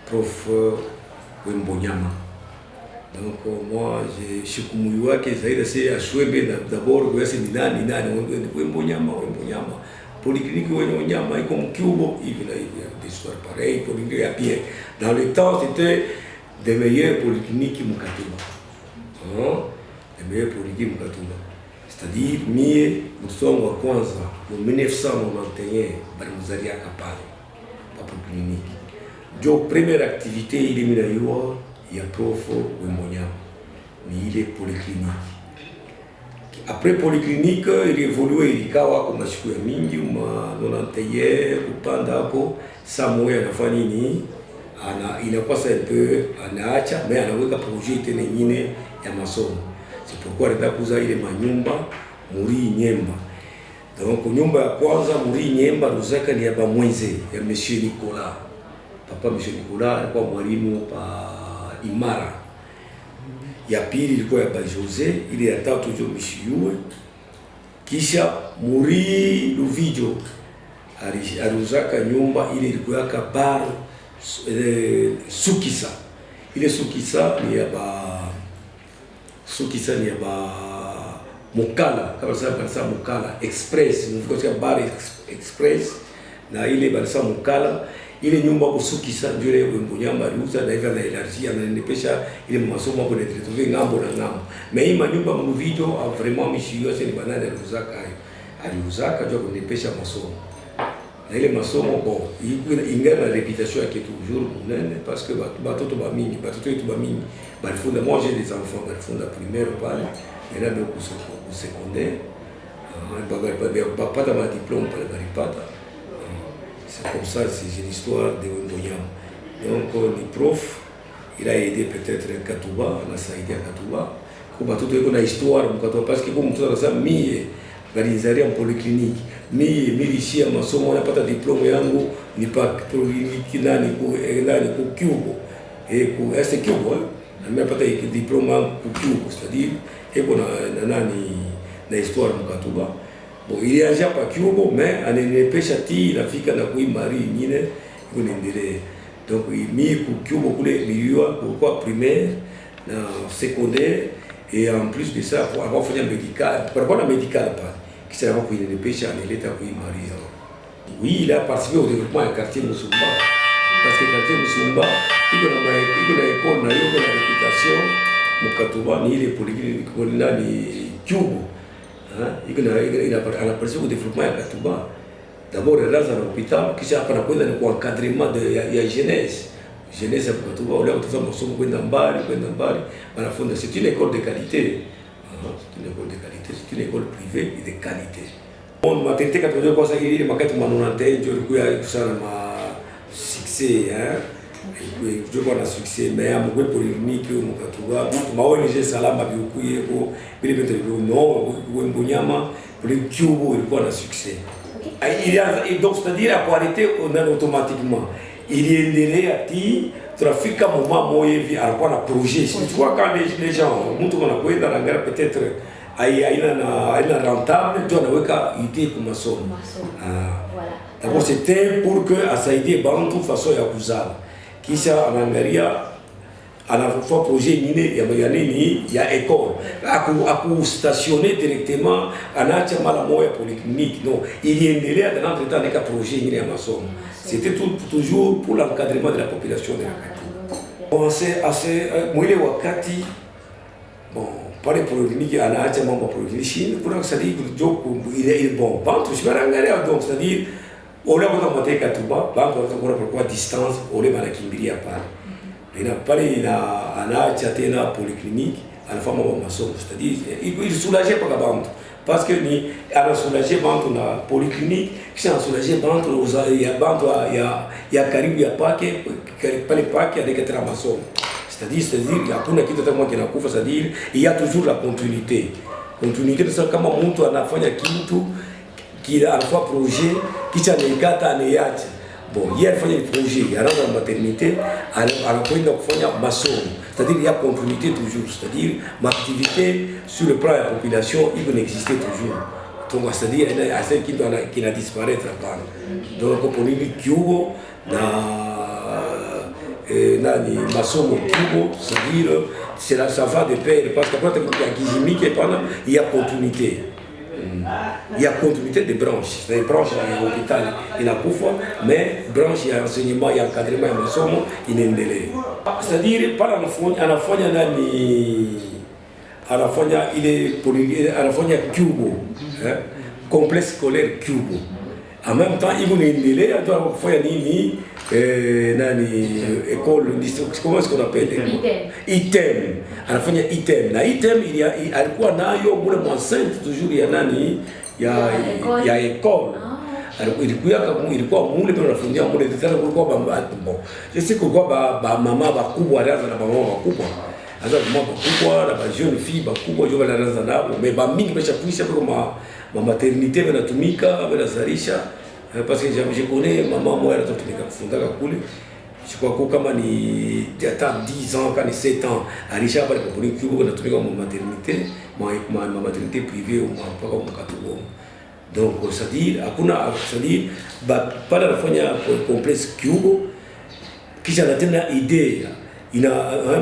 Prof Wembonyama. Donc moi, je suis comme que Zaïda c'est à Chouébé d'abord, c'est Nani, Wembonyama. Polyclinique Wembonyama, comme Cubo, il y a des histoires pareilles, polyclinique à pied. Dans le temps, c'était des meilleures polycliniques Mukatuba. Les meilleures polycliniques Mukatuba. C'est-à-dire, nous sommes à Kwanza, en 1991, Barimouzaria Kapale, pas polyclinique. Donc, première activité, il est mis il y a prof Wembonyama, mais il est polyclinique. Après polyclinique, il évolue, il y a comme siku ya mingi, nonanteye, upandako, Samoya anafanya nini, inakosa un peu, anaacha, mais anaweka projet tena nyingine ya masomo. C'est pourquoi anataka kuuza ile manyumba muri Nyemba. Donc nyumba ya kwanza muri Nyemba ruzaka ni ya bamweze ya Monsieur Nicolas. Papa Monsieur Nicolas alikuwa mwalimu pa Imara. Ya pili ilikuwa ya Jose, ile ya tatu jo Mishiue. Kisha muri Luvijo aluzaka nyumba ile ilikuwa ka bar Sukisa. Ile Sukisa ni ya Mukala, kama sasa Mukala Express, mfikosia bar Express na ile balisa Mukala. Ile nyumba Sukisa ndio ile Wembonyama aliuza na hivyo anaelargia na nipesha ile masomo hapo ndio tuve ngambo na ngambo. Mais hii manyumba mluvijo vraiment Mishiyo c'est banana aliuzaka hayo. Aliuzaka ndio kunipesha masomo. Na ile masomo kwa ingana na réputation yake toujours munene parce que batoto ba mingi balifunda. Moi j'ai des enfants balifunda primaire pale et là donc au secondaire. Pas de ma diplôme pour les baripata. C'est comme ça, c'est l'histoire de Wembonyama. Donc, le prof, il a aidé peut-être Katuba, on a aidé à Katuba. Comme tout le monde a une histoire, parce que comme tout le monde a en polyclinique, ici à Massomo, on n'a pas de diplôme, ni pas polyclinique, ni Cubo. Et c'est Cubo, on n'a pas de diplôme pour Cubo, c'est-à-dire, et on a une histoire de Katuba. Bon, il est déjà pas Cubo, mais on est pêchati, la fille qui a eu mari, il est donc il mis Cubo pour les milieux, pourquoi primaire, secondaire, et en plus de ça, pour avoir fait un médical, pour avoir un médical, qui s'est rendu qu'il est pêché en l'état où il mari. Oui, il a participé au développement du quartier Musumba, parce que le quartier Musumba, il a une école, il a une réputation, Mukatuba, ni les polycliniques, ni Cubo. anaparticipe au développement ya Katuba. D'abord anaanza na hospital, kisha hapa anakwenda ni kwa encadrement ya jeunesse ya Katuba. Wale watoto masomo kwenda mbali, wanafunza. C'est une école de qualité. C'est une école de qualité, c'est une école privée et de qualité. Bon, maternité Katuba kwa sababu ile makati manonante ndio ilikuwa kusana ma succès je vois le succès mais à mon polyclinique au Katuba ma ONG Salama biokuye ko bile bete no Wembonyama le Cubo ilikuwa na succès. Et donc c'est-à-dire à arrêter on a automatiquement il endelea ati trafika moment moyo hivi alikuwa na projet. Tu vois quand les gens mtu wanakwenda na ngara peut-être aina rentable ndio anaweka idée kwa masomo. D'abord c'était pour que asaidie bantu façon ya kuzala. Kisha anaangalia anafanya projet nyingine ya nini ya école aku stationner directement anaacha mara moja polyclinique non iliendelea dans l'entretemps avec projet nyingine ya masomo. C'était toujours pour l'encadrement de la population de la Katuba. Bon assez mwile wakati bon pale polyclinique anaacha mambo polyclinique kuna kusadi joku ile bon bantu shibarangalia donc c'est-à-dire ole kwa mate Katuba bantu watakuwa kwa distance ole banakimbilia pale. Ina pale anaacha tena polyclinique anafanya mambo masomo, c'est-à-dire il soulageait pas bantu parce que ni ana soulager bantu na polyclinique kisha soulager bantu ya bantu ya karibu ya pake pale pake avec tena masomo, c'est-à-dire hakuna kitu hata mmoja kinakufa, c'est-à-dire il y a toujours la continuité c'est kama mtu anafanya kitu kila alfa projet kisha anaikata anaiacha. Bon, il a fait un projet, il a rendu la maternité, il a fait un maçon. C'est-à-dire qu'il y a continuité toujours. C'est-à-dire ma activité sur le plan de la population, il peut exister toujours. Donc, c'est-à-dire qu'il y a celle qui n'a disparu. Donc, pour nous, Cubo, maçon Cubo, c'est-à-dire ça va de pair. Parce qu'après, il y a continuité. Il y a continuité de branches. Les branches à l'hôpital, il y a Koufa, mais branches, il y a enseignement, il y a encadrement, il y a masomo, il y a un délai. C'est-à-dire, par la fois, il est à la fois Cubo, complexe scolaire Cubo. En même temps, il y a un délai, il y a une école, comment est-ce qu'on appelle? Item. À la fin, il y a item. Dans item, il y a quoi? Il enceinte toujours, il y a nani, il y a école. Alors, il y a quoi? Il y a fundia, il y a bon. Je sais que quoi, maman va couper, la maman va couper. Alors, moi, la jeune fille va couper, je vais la raisonner, mais ma mine, je suis pour ma maternité, je vais la tumika, je vais la zarisha. Parce que je connais maman moi elle a totumika kufundaka kule. Je crois que kama ni hata 10 ans quand 7 ans alisha pale kwa Cubo na tumika kwa maternité, ma maternité privée au mpaka kwa Katuba. Donc c'est-à-dire hakuna c'est-à-dire pale anafanya complexe Cubo kisha anatenda idea ina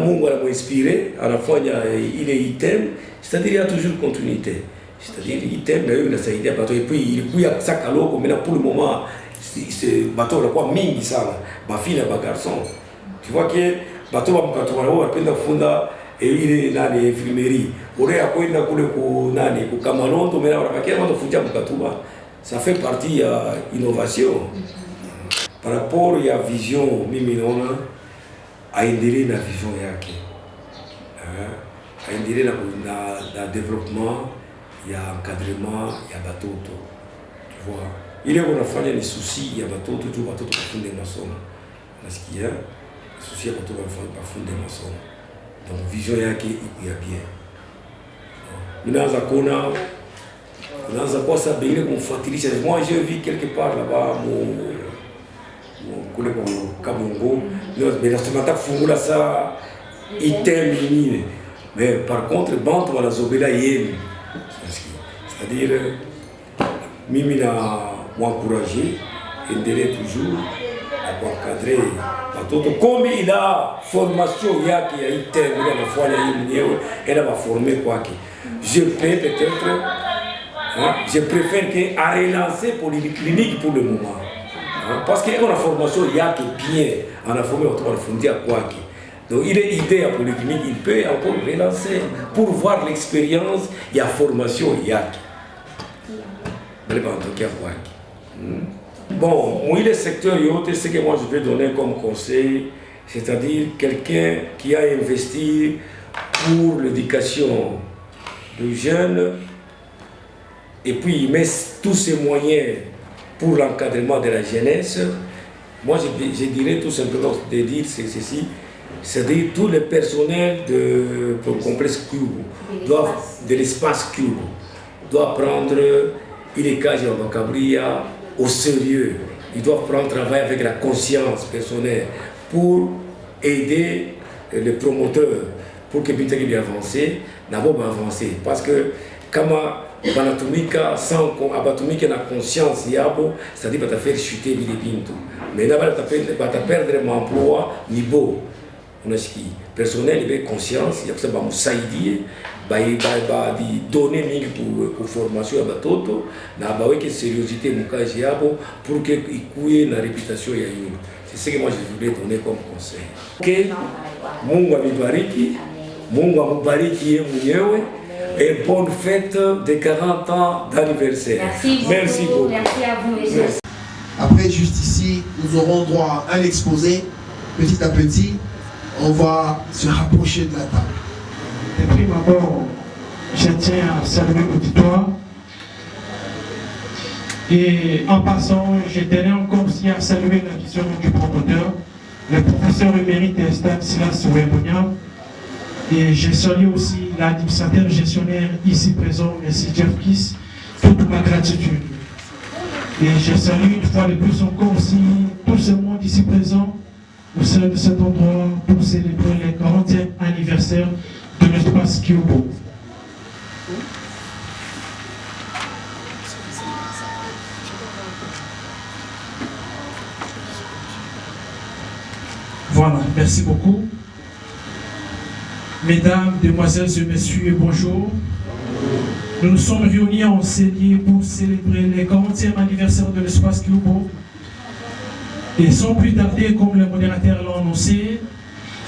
Mungu anamuinspire anafanya ile item, c'est-à-dire il y a toujours continuité. C'est-à-dire item na hiyo inasaidia bato et puis ilikuwa saka loko mais pour le moment c'est bato la kwa mingi sana ba fille ba garçon. Tu vois que bato ba mkatoa wao wanapenda kufunda ile nani infirmerie ore akwenda kule ku nani ku Kamalondo mais wanapakia watu kufunja mkatuba. Ça fait partie ya innovation par rapport ya vision mimi naona aendelee na vision yake aendelee na développement ya encadrement ya batoto, tu vois. Ile unafanya ni souci ya batoto tu batoto bafunde masomo. Nasikia souci ya batoto bafunde masomo. Donc vision yake iko ya bien. Unaanza kwa sababu ile kumfuatilisha. Moi j'ai vu quelque part là-bas kule kwa Kabongo, mais la semana kufungula sa item nini. Mais par contre bantu wanazobela yeye. C'est-à-dire, mimi na m'encourager, endelee toujours à encadrer watoto comme il a formation yake ya item ile anafanya yeye mwenyewe elle va former kwake. Je peux peut-être je préfère que à relancer polyclinique pour le moment. Parce que on a formation yake bien, on a formé watu wanafundia kwake. Donc il est idée à polyclinique, il peut encore relancer pour voir l'expérience et la formation yake. Bon, moi, les secteurs et autres, ce que moi je peux donner comme conseil, c'est-à-dire quelqu'un qui a investi pour l'éducation de jeunes et puis il met tous ses moyens pour l'encadrement de la jeunesse. Moi, je dirais tout simplement de dire ceci, c'est-à-dire tout le personnel du complexe Cubo, de l'espace Cubo, doit prendre l'ICAJ et Macabria au sérieux. Ils doivent prendre travail avec la conscience personnelle pour aider les promoteurs pour que Bintaki bien avancer, d'abord avancer. Parce que comme Banatumika, sans Abatumika la conscience, c'est-à-dire que tu faire chuter les Bintou. Mais là, tu vas perdre mon emploi niveau. Personnel, il y a conscience, il y a que ça va me saïdier. Il va donner pour formation à Toto, il y a une sérieuxité pour qu'il y ait une réputation. C'est ce que moi je voulais donner comme conseil. Que Mungu amibariki, Mungu amubariki mwenyewe et bonne fête de 40 ans d'anniversaire. Merci beaucoup. Merci à vous, les Merci. Après, juste ici, nous aurons droit à un exposé. Petit à petit, on va se rapprocher de la table. De prime abord, je tiens à saluer l'auditoire. Et en passant, je tenais encore aussi à saluer la vision du promoteur, le professeur émérite Stanislas Wembonyama. Et je salue aussi l'administrateur gestionnaire ici présent, M. Jeff Kiss, toute ma gratitude. Et je salue une fois de plus encore aussi tout ce monde ici présent au sein de cet endroit pour célébrer le 40e anniversaire de l'espace Cubo. Voilà, merci beaucoup. Mesdames, Demoiselles et Messieurs, bonjour. Nous nous sommes réunis en Célier pour célébrer le 40e anniversaire de l'espace Cubo. Et sans plus tarder, comme le modérateur l'a annoncé,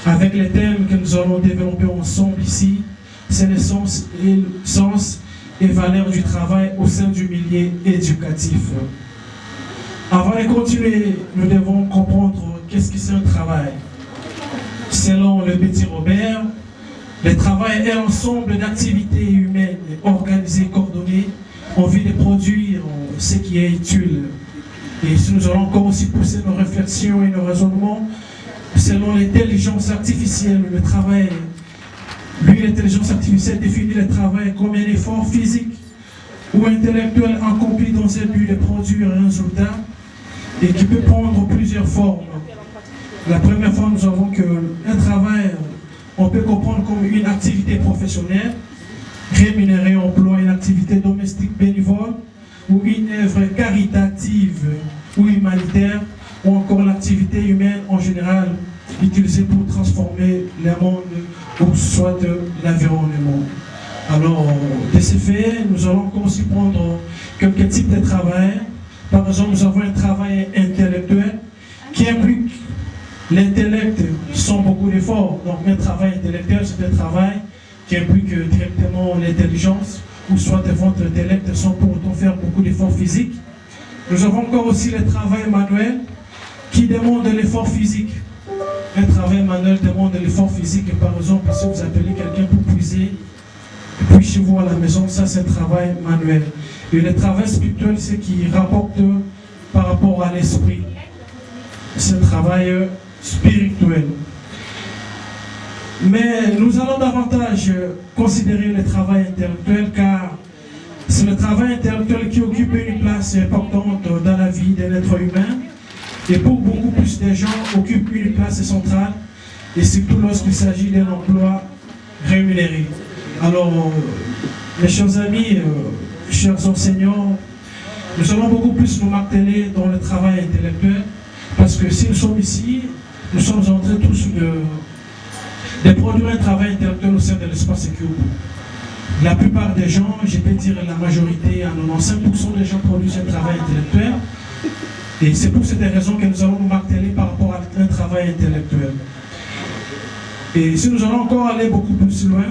avec les thèmes que nous allons développer ensemble ici, c'est le sens et valeurs du travail au sein du milieu éducatif. Avant de continuer, nous devons comprendre qu'est-ce que c'est un travail. Selon le petit Robert, le travail est l'ensemble d'activités humaines organisées, coordonnées, en vue de produire ce qui est utile. Et si nous allons encore aussi pousser nos réflexions et nos raisonnements, selon l'intelligence artificielle, le travail, l'intelligence artificielle définit le travail comme un effort physique ou intellectuel accompli dans un but de produire un résultat et qui peut prendre plusieurs formes. La première fois, nous avons qu'un travail, on peut comprendre comme une activité professionnelle, rémunérée, emploi, une activité domestique bénévole, ou une œuvre caritative ou humanitaire, ou encore l'activité humaine en général, utilisée pour transformer le monde ou soit l'environnement. Alors, de ce fait, nous allons encore aussi prendre quelques types de travail. Par exemple, nous avons un travail intellectuel qui implique l'intellect sans beaucoup d'efforts. Donc, un travail intellectuel, c'est un travail qui implique directement l'intelligence, ou soit votre intellect sans pour autant faire beaucoup d'efforts physiques. Nous avons encore aussi le travail manuel qui demande l'effort physique. Un travail manuel demande l'effort physique. Par exemple, si vous appelez quelqu'un pour puiser, et puis chez vous à la maison, ça c'est un travail manuel. Et le travail spirituel, c'est qui rapporte par rapport à l'esprit. C'est un travail spirituel. Mais nous allons davantage considérer le travail intellectuel, car c'est le travail intellectuel qui occupe une place importante dans la vie d'un être humain et pour beaucoup plus de gens occupe une place centrale, et surtout lorsqu'il s'agit d'un emploi rémunéré. Alors, mes chers amis, chers enseignants, nous allons beaucoup plus nous marteler dans le travail intellectuel, parce que si nous sommes ici, nous sommes en train tous de produire un travail intellectuel au sein de l'espace Cubo. La plupart des gens, je peux dire la majorité, à 95% des gens produisent un travail intellectuel. Et c'est pour cette raison que nous allons nous marteler par rapport à un travail intellectuel. Et si nous allons encore aller beaucoup plus loin,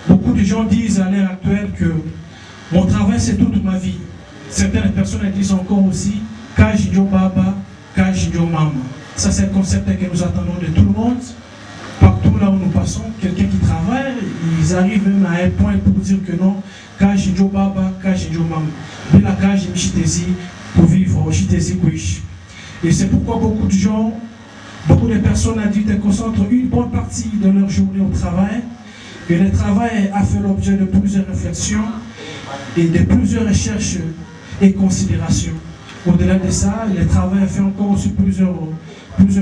beaucoup de gens disent à l'heure actuelle que Mon travail, c'est toute ma vie. Certaines personnes disent encore aussi Kajidjo Baba, Kajidjo Mama. Ça, c'est le concept que nous attendons de tout le monde. Partout là où nous passons, quelqu'un qui travaille, ils arrivent même à un point pour dire que non, Kajidjo Baba, Kajidjo Mama. Bila Kaji Mchitezi pour vivre Chitezi Kouish. Et c'est pourquoi beaucoup de gens, beaucoup de personnes adultes concentrent une bonne partie de leur journée au travail. Et le travail a fait l'objet de plusieurs réflexions et de plusieurs recherches et considérations. Au-delà de ça, le travail a fait encore aussi plusieurs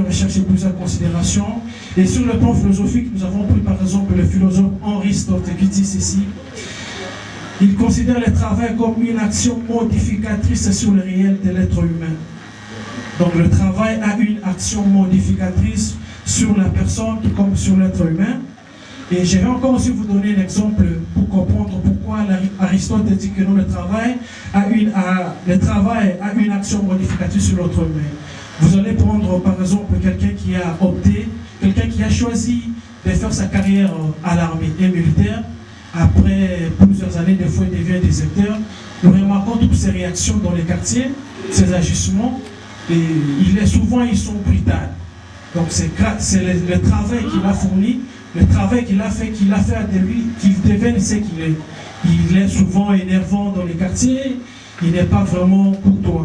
recherches et plusieurs considérations. Et sur le plan philosophique, nous avons pris par exemple le philosophe Aristote qui dit ceci. Il considère le travail comme une action modificatrice sur le réel de l'être humain. Donc le travail a une action modificatrice sur la personne comme sur l'être humain. Et je vais encore aussi vous donner un exemple pour comprendre pourquoi Aristote dit que non, le travail a une action modificatrice sur l'être humain. Vous allez prendre par exemple quelqu'un qui a opté, quelqu'un qui a choisi de faire sa carrière à l'armée et militaire. Après plusieurs années, des fois il devient déserteur. Nous remarquons toutes ces réactions dans les quartiers, ces agissements. Et ils sont brutaux. Donc c'est le travail qu'il a fourni, le travail qu'il a fait de lui, qu'il devienne ce qu'il est. Il est souvent énervant dans les quartiers, il n'est pas vraiment courtois.